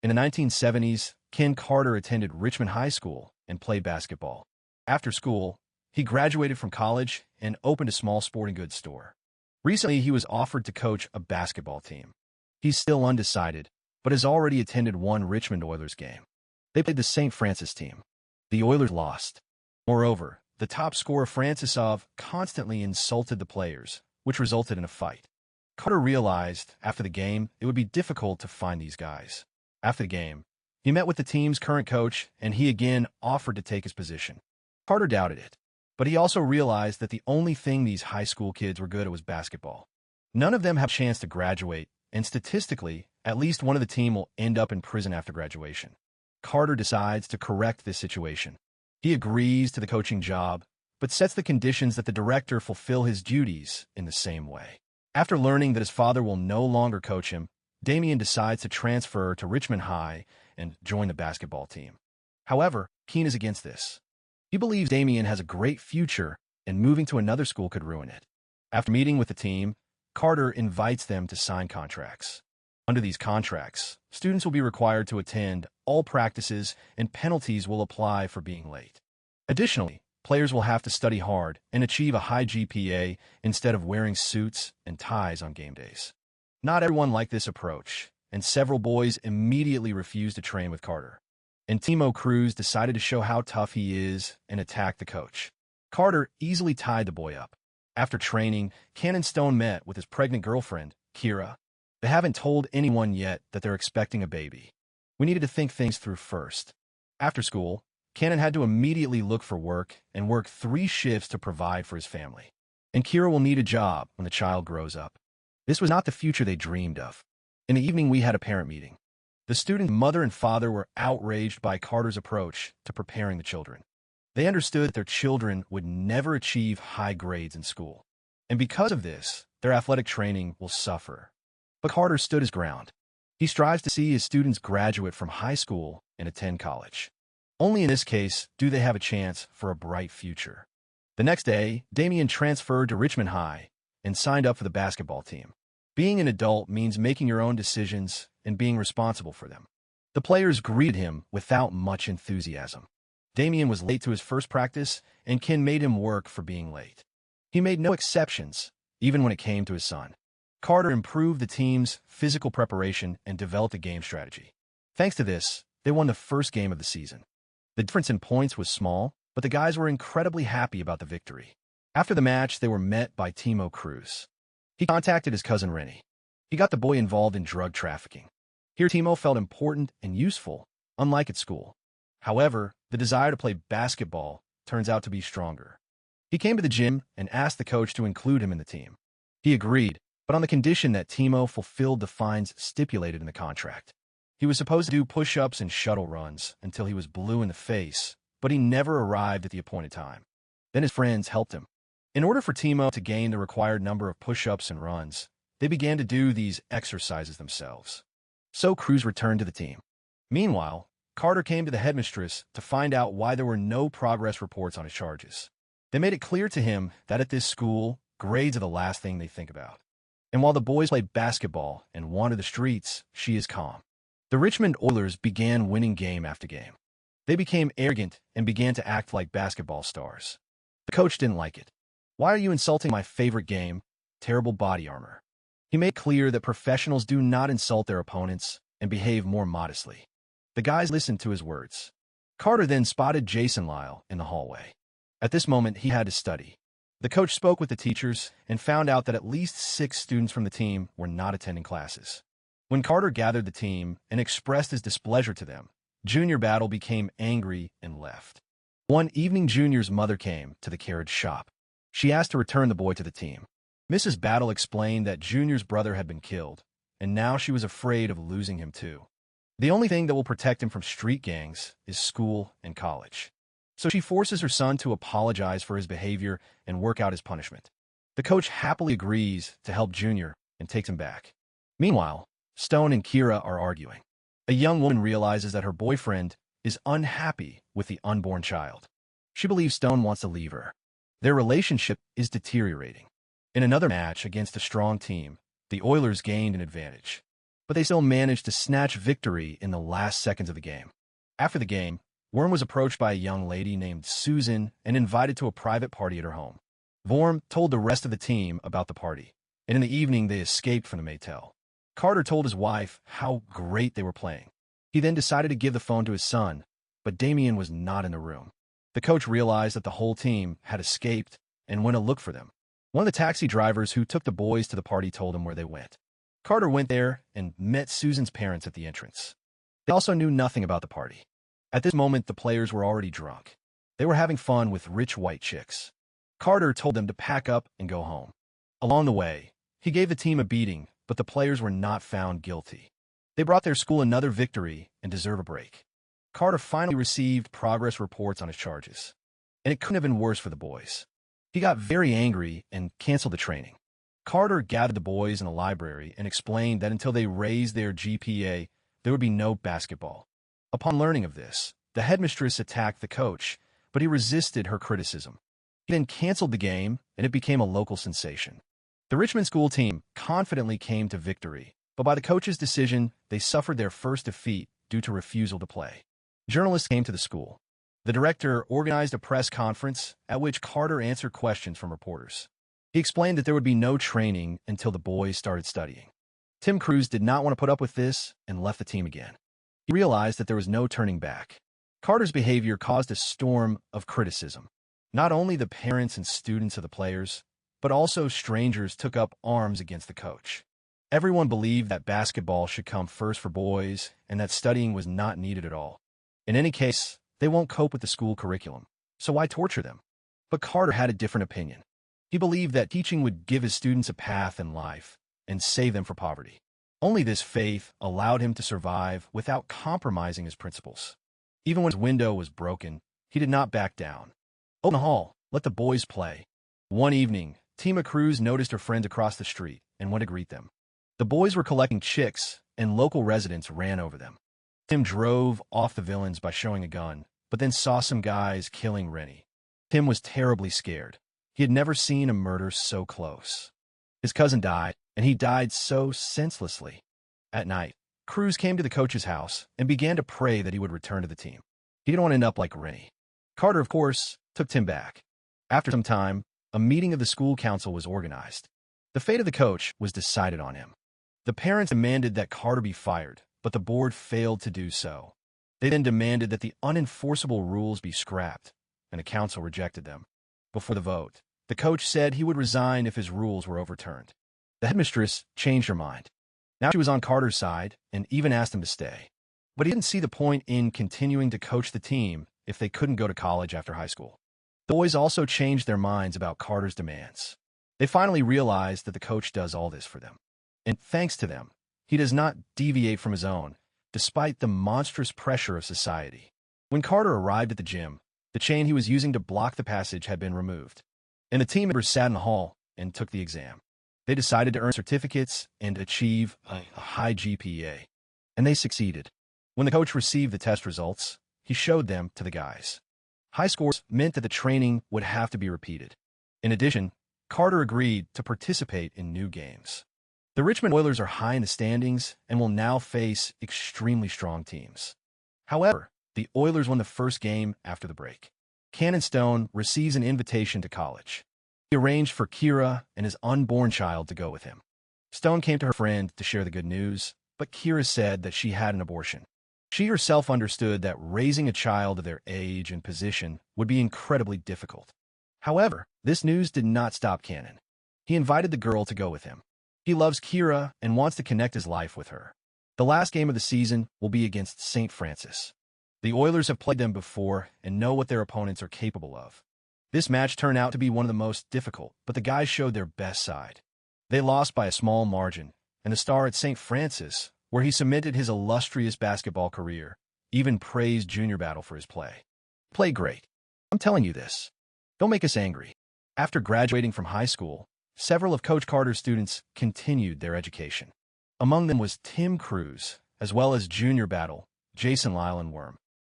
In the 1970s, Ken Carter attended Richmond High School and played basketball. After school, he graduated from college and opened a small sporting goods store. Recently, he was offered to coach a basketball team. He's still undecided, but has already attended one Richmond Oilers game. They played the St. Francis team. The Oilers lost. Moreover, the top scorer Francisov constantly insulted the players, which resulted in a fight. Carter realized, after the game, it would be difficult to find these guys. After the game, he met with the team's current coach, and he again offered to take his position. Carter doubted it, but he also realized that the only thing these high school kids were good at was basketball. None of them have a chance to graduate, and statistically, at least one of the team will end up in prison after graduation. Carter decides to correct this situation. He agrees to the coaching job, but sets the conditions that the director fulfill his duties in the same way. After learning that his father will no longer coach him, Damien decides to transfer to Richmond High and join the basketball team. However, Keen is against this. He believes Damien has a great future, and moving to another school could ruin it. After meeting with the team, Carter invites them to sign contracts. Under these contracts, students will be required to attend all practices, and penalties will apply for being late. Additionally, players will have to study hard and achieve a high GPA instead of wearing suits and ties on game days. Not everyone liked this approach, and several boys immediately refused to train with Carter. And Timo Cruz decided to show how tough he is and attacked the coach. Carter easily tied the boy up. After training, Cannon Stone met with his pregnant girlfriend, Kira. They haven't told anyone yet that they're expecting a baby. We needed to think things through first. After school, Cannon had to immediately look for work and work 3 shifts to provide for his family. And Kira will need a job when the child grows up. This was not the future they dreamed of. In the evening, we had a parent meeting. The student's mother and father were outraged by Carter's approach to preparing the children. They understood that their children would never achieve high grades in school. And because of this, their athletic training will suffer. But Carter stood his ground. He strives to see his students graduate from high school and attend college. Only in this case do they have a chance for a bright future. The next day, Damien transferred to Richmond High and signed up for the basketball team. Being an adult means making your own decisions and being responsible for them. The players greeted him without much enthusiasm. Damien was late to his first practice, and Ken made him work for being late. He made no exceptions, even when it came to his son. Carter improved the team's physical preparation and developed a game strategy. Thanks to this, they won the first game of the season. The difference in points was small, but the guys were incredibly happy about the victory. After the match, they were met by Timo Cruz. He contacted his cousin Rennie. He got the boy involved in drug trafficking. Here, Timo felt important and useful, unlike at school. However, the desire to play basketball turns out to be stronger. He came to the gym and asked the coach to include him in the team. He agreed, but on the condition that Timo fulfilled the fines stipulated in the contract. He was supposed to do push-ups and shuttle runs until he was blue in the face, but he never arrived at the appointed time. Then his friends helped him. In order for Timo to gain the required number of push-ups and runs, they began to do these exercises themselves. So Cruz returned to the team. Meanwhile, Carter came to the headmistress to find out why there were no progress reports on his charges. They made it clear to him that at this school, grades are the last thing they think about. And while the boys play basketball and wander the streets, she is calm. The Richmond Oilers began winning game after game. They became arrogant and began to act like basketball stars. The coach didn't like it. "Why are you insulting my favorite game? Terrible body armor." He made clear that professionals do not insult their opponents and behave more modestly. The guys listened to his words. Carter then spotted Jason Lyle in the hallway. At this moment, he had to study. The coach spoke with the teachers and found out that at least 6 students from the team were not attending classes. When Carter gathered the team and expressed his displeasure to them, Junior Battle became angry and left. One evening, Junior's mother came to the carriage shop. She asked to return the boy to the team. Mrs. Battle explained that Junior's brother had been killed, and now she was afraid of losing him too. The only thing that will protect him from street gangs is school and college. So she forces her son to apologize for his behavior and work out his punishment. The coach happily agrees to help Junior and takes him back. Meanwhile, Stone and Kira are arguing. A young woman realizes that her boyfriend is unhappy with the unborn child. She believes Stone wants to leave her. Their relationship is deteriorating. In another match against a strong team, the Oilers gained an advantage. but they still managed to snatch victory in the last seconds of the game. After the game, Worm was approached by a young lady named Susan and invited to a private party at her home. Worm told the rest of the team about the party, and in the evening they escaped from the motel. Carter told his wife how great they were playing. He then decided to give the phone to his son, but Damien was not in the room. The coach realized that the whole team had escaped and went to look for them. One of the taxi drivers who took the boys to the party told him where they went. Carter went there and met Susan's parents at the entrance. They also knew nothing about the party. At this moment, the players were already drunk. They were having fun with rich white chicks. Carter told them to pack up and go home. Along the way, he gave the team a beating, but the players were not found guilty. They brought their school another victory and deserve a break. Carter finally received progress reports on his charges, and it couldn't have been worse for the boys. He got very angry and canceled the training. Carter gathered the boys in the library and explained that until they raised their GPA, there would be no basketball. Upon learning of this, the headmistress attacked the coach, but he resisted her criticism. He then canceled the game, and it became a local sensation. The Richmond school team confidently came to victory, but by the coach's decision, they suffered their first defeat due to refusal to play. Journalists came to the school. The director organized a press conference at which Carter answered questions from reporters. He explained that there would be no training until the boys started studying. Tim Cruz did not want to put up with this and left the team again. He realized that there was no turning back. Carter's behavior caused a storm of criticism. Not only the parents and students of the players, but also strangers took up arms against the coach. Everyone believed that basketball should come first for boys and that studying was not needed at all. In any case, they won't cope with the school curriculum, so why torture them? But Carter had a different opinion. He believed that teaching would give his students a path in life and save them from poverty. Only this faith allowed him to survive without compromising his principles. Even when his window was broken, he did not back down. Open the hall, let the boys play. One evening, Tima Cruz noticed her friends across the street and went to greet them. The boys were collecting chicks, and local residents ran over them. Tim drove off the villains by showing a gun, but then saw some guys killing Rennie. Tim was terribly scared. He had never seen a murder so close. His cousin died, and he died so senselessly. At night, Cruz came to the coach's house and began to pray that he would return to the team. He didn't want to end up like Rennie. Carter, of course, took Tim back. After some time, a meeting of the school council was organized. The fate of the coach was decided on him. The parents demanded that Carter be fired, but the board failed to do so. They then demanded that the unenforceable rules be scrapped, and the council rejected them. Before the vote, the coach said he would resign if his rules were overturned. The headmistress changed her mind. Now she was on Carter's side and even asked him to stay. But he didn't see the point in continuing to coach the team if they couldn't go to college after high school. The boys also changed their minds about Carter's demands. They finally realized that the coach does all this for them. And thanks to them, he does not deviate from his own, despite the monstrous pressure of society. When Carter arrived at the gym, the chain he was using to block the passage had been removed, and the team members sat in the hall and took the exam. They decided to earn certificates and achieve a high GPA, and they succeeded. When the coach received the test results, he showed them to the guys. High scores meant that the training would have to be repeated. In addition, Carter agreed to participate in new games. The Richmond Oilers are high in the standings and will now face extremely strong teams. However, the Oilers won the first game after the break. Cannon Stone receives an invitation to college. He arranged for Kira and his unborn child to go with him. Stone came to her friend to share the good news, but Kira said that she had an abortion. She herself understood that raising a child of their age and position would be incredibly difficult. However, this news did not stop Cannon. He invited the girl to go with him. He loves Kira and wants to connect his life with her. The last game of the season will be against St. Francis. The Oilers have played them before and know what their opponents are capable of. This match turned out to be one of the most difficult, but the guys showed their best side. They lost by a small margin, and the star at St. Francis, where he cemented his illustrious basketball career, even praised Junior Battle for his play. Play great. I'm telling you this. Don't make us angry. After graduating from high school, several of Coach Carter's students continued their education. Among them was Tim Cruz, as well as Junior Battle, Jason Lyle, and Worm.